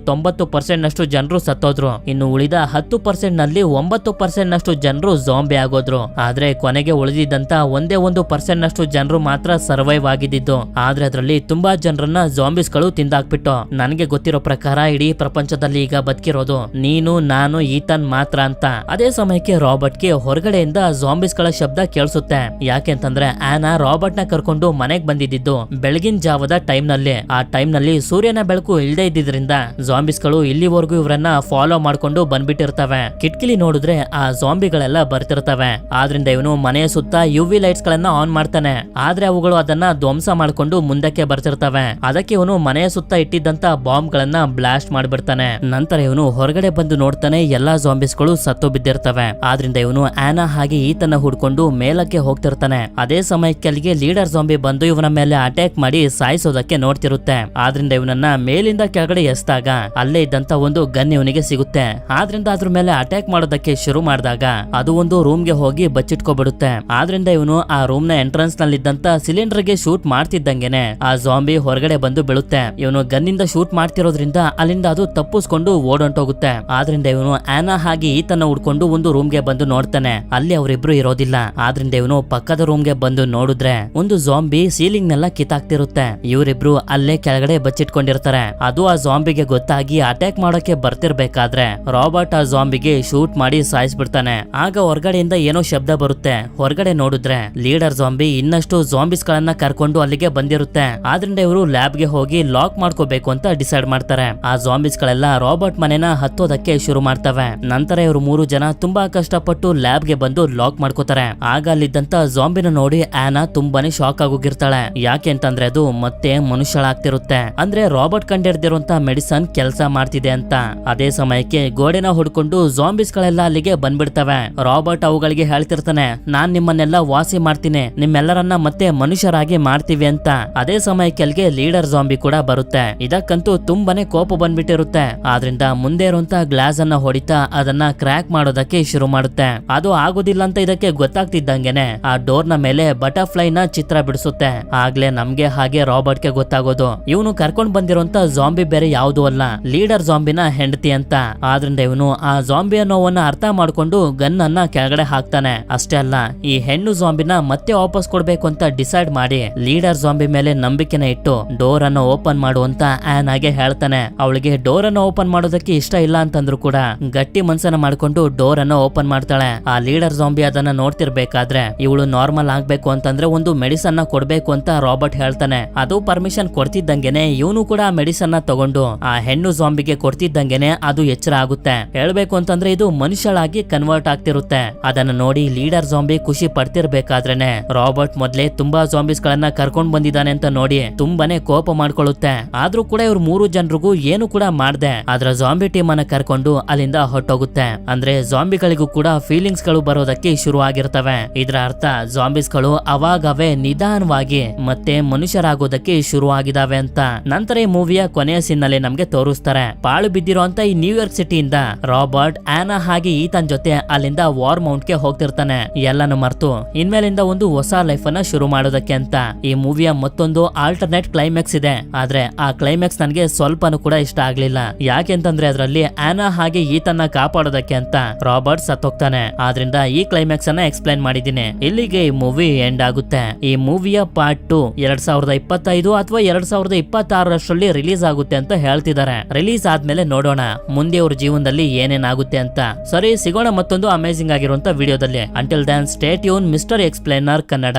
90% ನಷ್ಟು ಜನರು ಸತ್ತೋದ್ರು. ಇನ್ನು ಉಳಿದ 10% ನಲ್ಲಿ 9% ನಷ್ಟು ಜನರು ಜಾಂಬಿ ಆಗೋದ್ರು. ಆದ್ರೆ ಕೊನೆಗೆ ಉಳಿದಿದ್ದಂತ ಒಂದೇ 1% ನಷ್ಟು ಜನರು ಮಾತ್ರ ಸರ್ವೈವ್ ಆಗಿದ್ದು. ಆದ್ರೆ ಅದರಲ್ಲಿ ತುಂಬಾ ಜನರನ್ನ ಜಾಂಬಿಸ್ ಗಳು ತಿಂದಾಕ್ಬಿಟ್ಟು ನನಗೆ ಗೊತ್ತಿರೋ ಪ್ರಕಾರ ಇಡೀ ಪ್ರಪಂಚದಲ್ಲಿ ಈಗ ಬದುಕಿರೋದು ನೀನು, ನಾನು, ಈತನ್ ಮಾತ್ರ ಅಂತ. ಅಂತ. ಅದೇ ಸಮಯಕ್ಕೆ ರಾಬರ್ಟ್ಗೆ ಹೊರಗಡೆಯಿಂದ ಜಾಂಬಿಸ್ ಗಳ ಶಬ್ದ ಕೇಳಿಸುತ್ತೆ. ಯಾಕೆಂತಂದ್ರೆ ಆನಾ ರಾಬರ್ಟ್ ನ ಕರ್ಕೊಂಡು ಮನೆಗ್ ಬಂದಿದ್ದು ಬೆಳಗಿನ ಜಾವದ ಟೈಮ್ ನಲ್ಲಿ. ಆ ಟೈಮ್ ನಲ್ಲಿ ಸೂರ್ಯನ ಬೆಳಕು ಇಲ್ಲದೆ ಇದ್ದಿದ್ರಿಂದ ಜಾಂಬಿಸ್ ಗಳು ಇಲ್ಲಿವರೆಗೂ ಇವರನ್ನ ಫಾಲೋ ಮಾಡ್ಕೊಂಡು ಬಂದ್ಬಿಟ್ಟಿರ್ತವೆ. ಕಿಟಕಿಲಿ ನೋಡಿದ್ರೆ ಆ ಜಾಂಬಿಗಳೆಲ್ಲ ಬರ್ತಿರ್ತವೆ. ಆದ್ರಿಂದ ಇವನು ಮನೆಯ ಸುತ್ತ ಯುವಿ ಲೈಟ್ಸ್ ಗಳನ್ನ ಆನ್ ಮಾಡ್ತಾನೆ. ಆದ್ರೆ ಅವುಗಳು ಅದನ್ನ ಧ್ವಂಸ ಮಾಡ್ಕೊಂಡು ಮುಂದಕ್ಕೆ ಬರ್ತಿರ್ತವೆ. ಅದಕ್ಕೆ ಇವನು ಮನೆಯ ಸುತ್ತ ಇಟ್ಟಿದ್ದಂತ ಬಾಂಬ್ ಗಳನ್ನ ಬ್ಲಾಸ್ಟ್ ಮಾಡ್ಬಿಡ್ತಾನೆ. ನಂತರ ಇವನು ಹೊರಗಡೆ ಬಂದು ನೋಡ್ತಾನೆ, ಎಲ್ಲಾ ಜಾಂಬಿಸ್ ಗಳು ಸತ್ತು ಬಿದ್ದಿರ್ತವೆ. ಆದ್ರಿಂದ ಇವನು ಆನಾ ಹಾಗೆ ಈತನ ಹುಡ್ಕೊಂಡು ಮೇಲಕ್ಕೆ ಹೋಗ್ತಿರ್ತಾನೆ. ಅದೇ ಸಮಯಕ್ಕೆ ಅಲ್ಲಿಗೆ ಲೀಡರ್ ಜಾಂಬಿ ಬಂದು ಇವನ ಮೇಲೆ ಅಟ್ಯಾಕ್ ಮಾಡಿ ಸಾಯಿಸೋದಕ್ಕೆ ನೋಡ್ತಿರುತ್ತೆ. ಆದ್ರಿಂದ ಇವನನ್ನ ಮೇಲಿಂದ ಕೆಳಗಡೆ ಎಸ್ದಾಗ ಅಲ್ಲೇ ಇದ್ದಂತ ಒಂದು ಗನ್ ಇವನಿಗೆ ಸಿಗುತ್ತೆ. ಆದ್ರಿಂದ ಅದ್ರ ಮೇಲೆ ಅಟ್ಯಾಕ್ ಮಾಡೋದಕ್ಕೆ ಶುರು ಮಾಡಿದಾಗ ಅದು ಒಂದು ರೂಮ್ ಗೆ ಹೋಗಿ ಬಚ್ಚಿಟ್ಕೊಬಿಡುತ್ತೆ. ಆದ್ರಿಂದ ಇವನು ಆ ರೂಮ್ ನ ಎಂಟ್ರೆನ್ಸ್ ನಲ್ಲಿ ಇದ್ದಂತ ಸಿಲಿಂಡರ್ ಗೆ ಶೂಟ್ ಮಾಡ್ತಿದ್ದಂಗೆನೆ ಆ ಜಾಂಬಿ ಹೊರಗಡೆ ಬಂದು ಬೀಳುತ್ತೆ. ಇವನು ಗನ್ನಿಂದ ಶೂಟ್ ಮಾಡ್ತಿರೋದ್ರಿಂದ ಅಲ್ಲಿಂದ ಅದು ತಪ್ಪಿಸ್ಕೊಂಡು ಓಡೊಂಟೋಗುತ್ತೆ. ಆದ್ರಿಂದ ಇವನು ಆನಾ ಹಾಗೆ ಈತನ ಹುಡ್ಕೊಂಡು ಒಂದು ರೂಮ್ ಗೆ ಬಂದು ನೋಡ್ತಾನೆ. ಅಲ್ಲಿ ಅವರಿಬ್ರು ಇರೋದಿಲ್ಲ. ಆದ್ರಿಂದ ಇವನು ಪಕ್ಕದ ರೂಮ್ ಗೆ ಬಂದು ನೋಡಿದ್ರೆ ಒಂದು ಜಾಂಬಿ ಸೀಲಿಂಗ್ ನೆಲ್ಲ ಕಿತ್ತಾಕ್ತಿರುತ್ತೆ. ಇವರಿಬ್ರು ಅಲ್ಲೇ ಕೆಳಗಡೆ ಬಚ್ಚಿಟ್ಕೊಂಡಿರ್ತಾರೆ. ಅದು ಆ ಜಾಂಬಿಗೆ ಗೊತ್ತಾಗಿ ಅಟ್ಯಾಕ್ ಮಾಡೋಕೆ ಬರ್ತಿರ್ಬೇಕಾದ್ರೆ ರಾಬರ್ಟ್ ಆ ಜಾಂಬಿಗೆ ಶೂಟ್ ಮಾಡಿ ಸಾಯಿಸ್ಬಿಡ್ತಾನೆ. ಆಗ ಹೊರಗಡೆಯಿಂದ ಏನೋ ಶಬ್ದ ಬರುತ್ತೆ. ಹೊರಗಡೆ ನೋಡಿದ್ರೆ ಲೀಡರ್ ಜಾಂಬಿ ಇನ್ನಷ್ಟು ಜಾಂಬಿಸ್ ಗಳನ್ನ ಕರ್ಕೊಂಡು ಅಲ್ಲಿಗೆ ಬಂದಿರುತ್ತೆ. ಆದ್ರಿಂದ ಇವರು ಲ್ಯಾಬ್ ಗೆ ಹೋಗಿ ಲಾಕ್ ಮಾಡ್ಕೋಬೇಕು ಅಂತ ಡಿಸೈಡ್ ಮಾಡ್ತಾರೆ. ಆ ಜಾಂಬಿಸ್ ಗಳೆಲ್ಲ ರಾಬರ್ಟ್ ಮನೆನ ಹತ್ತೋದಕ್ಕೆ ಶುರು ಮಾಡ್ತವೆ. ನಂತರ ಇವರು 3 ಜನ ತುಂಬಾ ಕಷ್ಟಪಟ್ಟು ಲ್ಯಾಬ್ ಗೆ ಬಂದು ಲಾಕ್ ಮಾಡ್ಕೋತಾರೆ. ಆಗ ಅಲ್ಲಿದ್ದಂತ ಜಾಂಬಿನ ನೋಡಿ ಆನಾ ತುಂಬಾನೇ ಶಾಕ್ ಆಗೋಗಿರ್ತಾಳೆ. ಯಾಕೆ ಅಂತಂದ್ರೆ ಅದು ಮತ್ತೆ ಮನುಷ್ಯಳಾಗ್ತಿರುತ್ತೆ. ಅಂದ್ರೆ ರಾಬರ್ಟ್ ಕಂಡಿಡ್ದಿರುವಂತ ಮೆಡಿಸನ್ ಕೆಲಸ ಮಾಡ್ತಿದೆ ಅಂತ. ಅದೇ ಸಮಯಕ್ಕೆ ಗೋಡೆನ ಹುಡ್ಕೊಂಡು ಜಾಂಬಿಸ್ ಗಳೆಲ್ಲ ಅಲ್ಲಿಗೆ ಬಂದ್ಬಿಡ್ತವೆ. ರಾಬರ್ಟ್ ಅವುಗಳಿಗೆ ಹೇಳ್ತಿರ್ತಾನೆ, ನಾನ್ ನಿಮ್ಮನ್ನೆಲ್ಲ ವಾಸಿ ಮಾಡ್ತೀನಿ, ನಿಮ್ಮೆಲ್ಲರನ್ನ ಮತ್ತೆ ಮನುಷ್ಯರಾಗಿ ಮಾಡ್ತೀವಿ ಅಂತ. ಅದೇ ಸಮಯಕ್ಕೆ ಅಲ್ಲಿಗೆ ಲೀಡರ್ ಜಾಂಬಿ ಕೂಡ ಬರುತ್ತೆ. ಇದಕ್ಕಂತೂ ತುಂಬಾನೇ ಕೋಪ ಬಂದ್ಬಿಟ್ಟಿರುತ್ತೆ. ಆದ್ರಿಂದ ಮುಂದೆ ಇರುವಂತ ಗ್ಲಾಸ್ ಅನ್ನ ಹೊಡಿತಾ ಅದನ್ನ ಕ್ರ್ಯಾಕ್ ಮಾಡೋದಕ್ಕೆ ಶುರು ಮಾಡುತ್ತೆ. ಅದು ಆಗೋದಿಲ್ಲ ಅಂತ ಇದಕ್ಕೆ ಗೊತ್ತಾಗ್ತಿದ್ದಂಗೆನೆ ಆ ಡೋರ್ ನ ಮೇಲೆ ಬಟರ್ಫ್ಲೈ ನ ಚಿತ್ರ ಬಿಡಿಸುತ್ತೆ. ಆಗ್ಲೇ ನಮ್ಗೆ ಹಾಗೆ ರಾಬರ್ಟ್ ಗೆ ಗೊತ್ತಾಗೋದು ಇವನು ಕರ್ಕೊಂಡ್ ಬಂದಿರುವಂತ ಜಾಂಬಿ ಬೇರೆ ಯಾವ್ದು ಅಲ್ಲ, ಲೀಡರ್ ಜಾಂಬಿನ ಹೆಂಡತಿ ಅಂತ. ಆದ್ರಿಂದ ಇವನು ಆ ಜಾಂಬಿಯ ನೋವನ್ನ ಅರ್ಥ ಮಾಡ್ಕೊಂಡು ಗನ್ ಅನ್ನ ಕೆಳಗಡೆ ಹಾಕ್ತಾನೆ. ಅಷ್ಟೇ ಅಲ್ಲ, ಈ ಹೆಣ್ಣು ಜಾಂಬಿನ ಮತ್ತೆ ವಾಪಸ್ ಕೊಡ್ಬೇಕು ಅಂತ ಡಿಸೈಡ್ ಮಾಡಿ ಲೀಡರ್ ಜಾಂಬಿ ಮೇಲೆ ನಂಬಿಕೆನ ಇಟ್ಟು ಡೋರ್ ಅನ್ನ ಓಪನ್ ಮಾಡು ಅಂತ ಆನಾಗೆ ಹೇಳ್ತಾನೆ. ಅವಳಿಗೆ ಡೋರ್ ಅನ್ನ ಓಪನ್ ಮಾಡೋದಕ್ಕೆ ಇಷ್ಟ ಇಲ್ಲ ಅಂತಂದ್ರು ಕೂಡ ಗಟ್ಟಿ ಮನ್ಸನ್ನ ಮಾಡ್ಕೊಂಡು ಡೋರ್ ಅನ್ನ ಓಪನ್ ಮಾಡ್ತಾಳೆ. ಆ ಲೀಡರ್ ಜಾಂಬಿ ಅದನ್ನ ನೋಡ್ತಿರ್ಬೇಕಾದ್ರೆ ಇವಳು ನಾರ್ಮಲ್ ಆಗ್ಬೇಕು ಅಂತಂದ್ರೆ ಒಂದು ಮೆಡಿಸನ್ ನ ಕೊಡ್ಬೇಕು ಅಂತ ರಾಬರ್ಟ್ ಹೇಳ್ತಾನೆ. ಅದು ಪರ್ಮಿಷನ್ ಕೊಡ್ತಿದ್ದಂಗೆನೆ ಇವನು ಕೂಡ ಆ ಮೆಡಿಸನ್ ನ ತಗೊಂಡು ಆ ಹೆಣ್ಣು ಜಾಂಬಿಗೆ ಕೊಡ್ತಿದ್ದಂಗೆನೆ ಅದು ಎಚ್ಚರ ಆಗುತ್ತೆ. ಹೇಳ್ಬೇಕು ಅಂತಂದ್ರೆ ಇದು ಮನುಷ್ಯಳಾಗಿ ಕನ್ವರ್ಟ್ ಆಗ್ತಿರುತ್ತೆ. ಅದನ್ನ ನೋಡಿ ಲೀಡರ್ ಜಾಂಬಿ ಖುಷಿ ಪಡ್ತಿರ್ಬೇಕಾದ್ರೇನೆ ರಾಬರ್ಟ್ ಮೊದ್ಲೇ ತುಂಬಾ ಜಾಂಬಿಸ್ ಗಳನ್ನ ಕರ್ಕೊಂಡ್ ಬಂದಿದ್ದಾನೆ ಅಂತ ನೋಡಿ ತುಂಬಾನೇ ಕೋಪ ಮಾಡ್ಕೊಳ್ಳುತ್ತೆ. ಆದ್ರೂ ಕೂಡ ಇವ್ರು 3 ಜನರಿಗೂ ಏನು ಕೂಡ ಮಾಡ್ದೆ ಅದ್ರ ಜಾಂಬಿ ಟೀಮ್ ಅನ್ನ ಕರ್ಕೊಂಡು ಅಲ್ಲಿಂದ ಹೊಟ್ಟೋಗುತ್ತೆ. ಅಂದ್ರೆ ಜಾಂಬಿಗಳಿಗೂ ಕೂಡ ಫೀಲಿಂಗ್ಸ್ ಗಳು ಬರೋದಕ್ಕೆ ಶುರು ಆಗಿರ್ತವೆ. ಇದರ ಅರ್ಥ ಜಾಂಬಿಸ್ ಗಳು ಅವಾಗವೇ ನಿಧಾನವಾಗಿ ಮತ್ತೆ ಮನುಷ್ಯರಾಗೋದಕ್ಕೆ ಶುರು ಆಗಿದಾವೆ ಅಂತ. ನಂತರ ಈ ಮೂವಿಯ ಕೊನೆಯ ಸೀನ್ ನಲ್ಲಿ ನಮ್ಗೆ ತೋರಿಸ್ತಾರೆ. ಪಾಳು ಬಿದ್ದಿರುವಂತ ಈ ನ್ಯೂಯಾರ್ಕ್ ಸಿಟಿಯಿಂದ ರಾಬರ್ಟ್ ಆನಾ ಹಾಗೆ ಈತನ್ ಜೊತೆ ಅಲ್ಲಿಂದ ವಾರ್ ಮೌಂಟ್ ಗೆ ಹೋಗ್ತಿರ್ತಾನೆ. ಎಲ್ಲಾನು ಮರ್ತು ಇನ್ಮೇಲಿಂದ ಒಂದು ಹೊಸ ಲೈಫ್ ಅನ್ನ ಶುರು ಮಾಡೋದಕ್ಕೆ ಅಂತ. ಈ ಮೂವಿಯ ಮತ್ತೊಂದು ಆಲ್ಟರ್ನೇಟ್ ಕ್ಲೈಮ್ಯಾಕ್ಸ್ ಇದೆ. ಆದ್ರೆ ಆ ಕ್ಲೈಮ್ಯಾಕ್ಸ್ ನನಗೆ ಸ್ವಲ್ಪನೂ ಕೂಡ ಇಷ್ಟ ಆಗ್ಲಿಲ್ಲ. ಯಾಕೆಂತಂದ್ರೆ ಅದರಲ್ಲಿ ಆನಾ ಹಾಗೆ ಈತನ್ನ ಕಾಪಾಡೋದಕ್ಕೆ ಅಂತ ರಾಬರ್ಟ್ ಸತ್ತೋಗ್ತಾನೆ. ಆದ್ರಿಂದ ಈ ಕ್ಲೈಮ್ಯಾಕ್ಸ್ ಅನ್ನ ಎಕ್ಸ್ಪ್ಲೈನ್ ಮಾಡಿದ್ದೀನಿ. ಇಲ್ಲಿಗೆ ಈ ಮೂವಿ ಎಂಡ್ ಆಗುತ್ತೆ. ಈ ಮೂವಿಯ ಪಾರ್ಟ್ 2 2025 ಅಥವಾ 2026 ರಿಲೀಸ್ ಆಗುತ್ತೆ ಅಂತ ಹೇಳ್ತಿದ್ದಾರೆ. ರಿಲೀಸ್ ಆದ್ಮೇಲೆ ನೋಡೋಣ ಮುಂದೆ ಅವ್ರ ಜೀವನದಲ್ಲಿ ಏನೇನಾಗುತ್ತೆ ಅಂತ. ಸರಿ, ಸಿಗೋಣ ಮತ್ತೊಂದು ಅಮೇಜಿಂಗ್ ಆಗಿರುವಂತ ವಿಡಿಯೋದಲ್ಲಿ. Until then stay tune mister explainer Kannada.